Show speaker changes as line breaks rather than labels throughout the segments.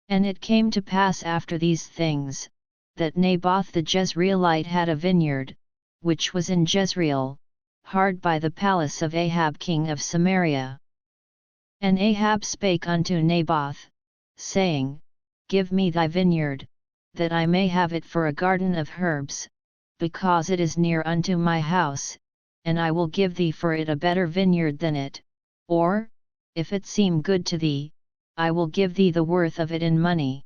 And it came to pass after these things, that Naboth the Jezreelite had a vineyard, which was in Jezreel, hard by the palace of Ahab king of Samaria. And Ahab spake unto Naboth, saying, Give me thy vineyard, that I may have it for a garden of herbs, because it is near unto my house, and I will give thee for it a better vineyard than it, or, if it seem good to thee, I will give thee the worth of it in money.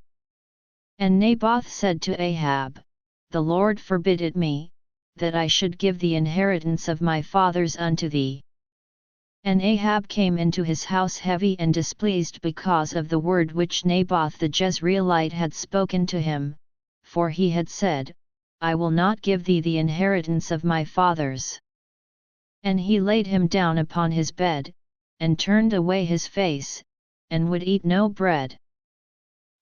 And Naboth said to Ahab, The Lord forbid it me, that I should give the inheritance of my fathers unto thee. And Ahab came into his house heavy and displeased because of the word which Naboth the Jezreelite had spoken to him, for he had said, I will not give thee the inheritance of my fathers. And he laid him down upon his bed, and turned away his face, and would eat no bread.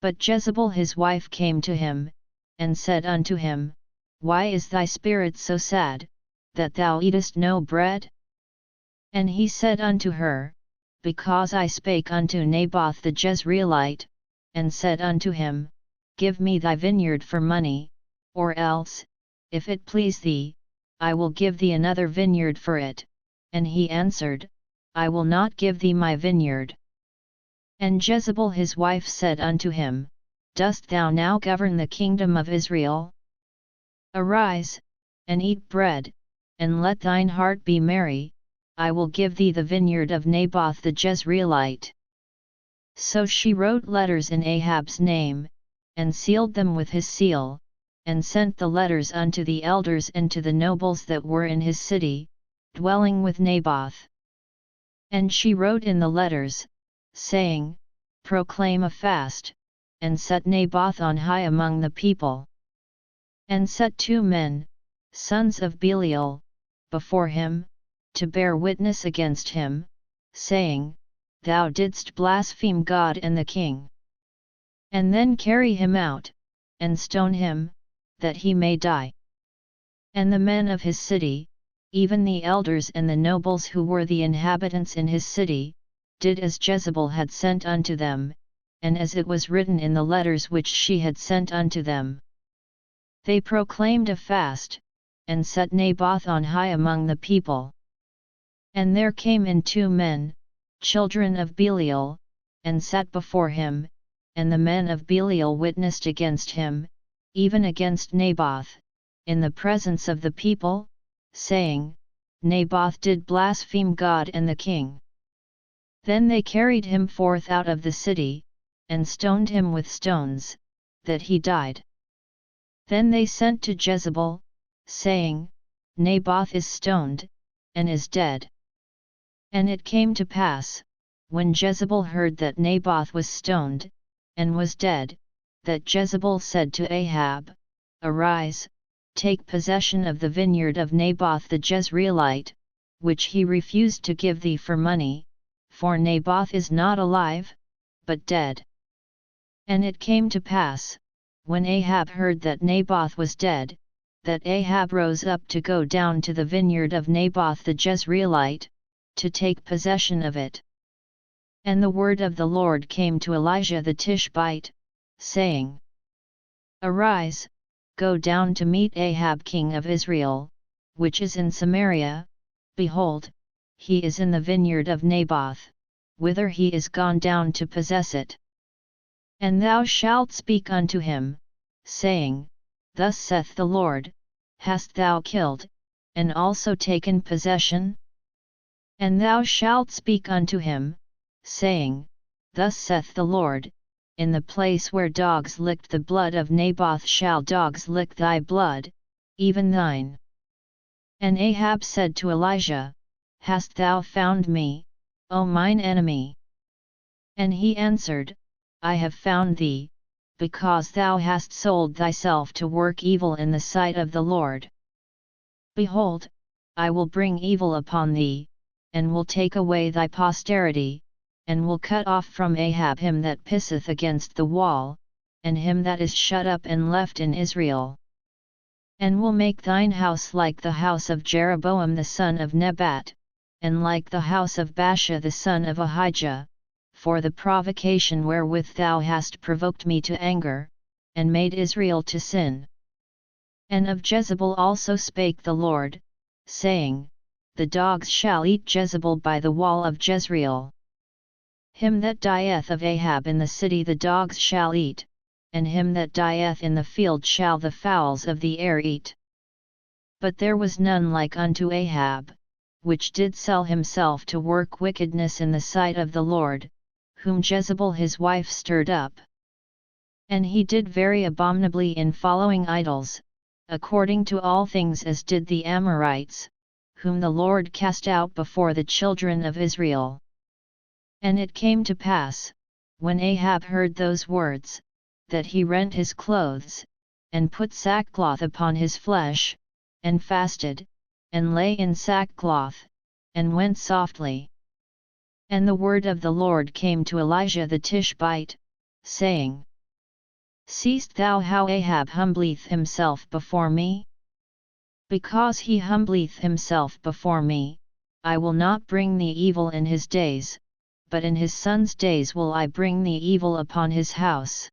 But Jezebel his wife came to him, and said unto him, Why is thy spirit so sad, that thou eatest no bread? And he said unto her, Because I spake unto Naboth the Jezreelite, and said unto him, Give me thy vineyard for money, or else, if it please thee, I will give thee another vineyard for it. And he answered, I will not give thee my vineyard. And Jezebel his wife said unto him, Dost thou now govern the kingdom of Israel? Arise, and eat bread, and let thine heart be merry, I will give thee the vineyard of Naboth the Jezreelite. So she wrote letters in Ahab's name, and sealed them with his seal, and sent the letters unto the elders and to the nobles that were in his city, dwelling with Naboth. And she wrote in the letters, saying, Proclaim a fast, and set Naboth on high among the people. And set 2 men, sons of Belial, before him, to bear witness against him, saying, Thou didst blaspheme God and the king. And then carry him out, and stone him, that he may die. And the men of his city, even the elders and the nobles who were the inhabitants in his city, did as Jezebel had sent unto them, and as it was written in the letters which she had sent unto them. They proclaimed a fast, and set Naboth on high among the people. And there came in 2 men, children of Belial, and sat before him, and the men of Belial witnessed against him, even against Naboth, in the presence of the people, saying, Naboth did blaspheme God and the king. Then they carried him forth out of the city, and stoned him with stones, that he died. Then they sent to Jezebel, saying, Naboth is stoned, and is dead. And it came to pass, when Jezebel heard that Naboth was stoned, and was dead, that Jezebel said to Ahab, Arise, take possession of the vineyard of Naboth the Jezreelite, which he refused to give thee for money, for Naboth is not alive, but dead. And it came to pass, when Ahab heard that Naboth was dead, that Ahab rose up to go down to the vineyard of Naboth the Jezreelite, to take possession of it. And the word of the Lord came to Elijah the Tishbite, saying, Arise, go down to meet Ahab king of Israel, which is in Samaria, behold, he is in the vineyard of Naboth, whither he is gone down to possess it. And thou shalt speak unto him, saying, Thus saith the Lord, Hast thou killed, and also taken possession? And thou shalt speak unto him, saying, Thus saith the Lord, In the place where dogs licked the blood of Naboth shall dogs lick thy blood, even thine. And Ahab said to Elijah, Hast thou found me, O mine enemy? And he answered, I have found thee, because thou hast sold thyself to work evil in the sight of the Lord. Behold, I will bring evil upon thee, and will take away thy posterity, and will cut off from Ahab him that pisseth against the wall, and him that is shut up and left in Israel. And will make thine house like the house of Jeroboam the son of Nebat, and like the house of Baasha the son of Ahijah, for the provocation wherewith thou hast provoked me to anger, and made Israel to sin. And of Jezebel also spake the Lord, saying, The dogs shall eat Jezebel by the wall of Jezreel. Him that dieth of Ahab in the city the dogs shall eat, and him that dieth in the field shall the fowls of the air eat. But there was none like unto Ahab, which did sell himself to work wickedness in the sight of the Lord, whom Jezebel his wife stirred up. And he did very abominably in following idols, according to all things as did the Amorites, whom the Lord cast out before the children of Israel. And it came to pass, when Ahab heard those words, that he rent his clothes, and put sackcloth upon his flesh, and fasted, and lay in sackcloth, and went softly. And the word of the Lord came to Elijah the Tishbite, saying, Seest thou how Ahab humbleth himself before me? Because he humbleth himself before me, I will not bring thee evil in his days, but in his son's days will I bring thee evil upon his house.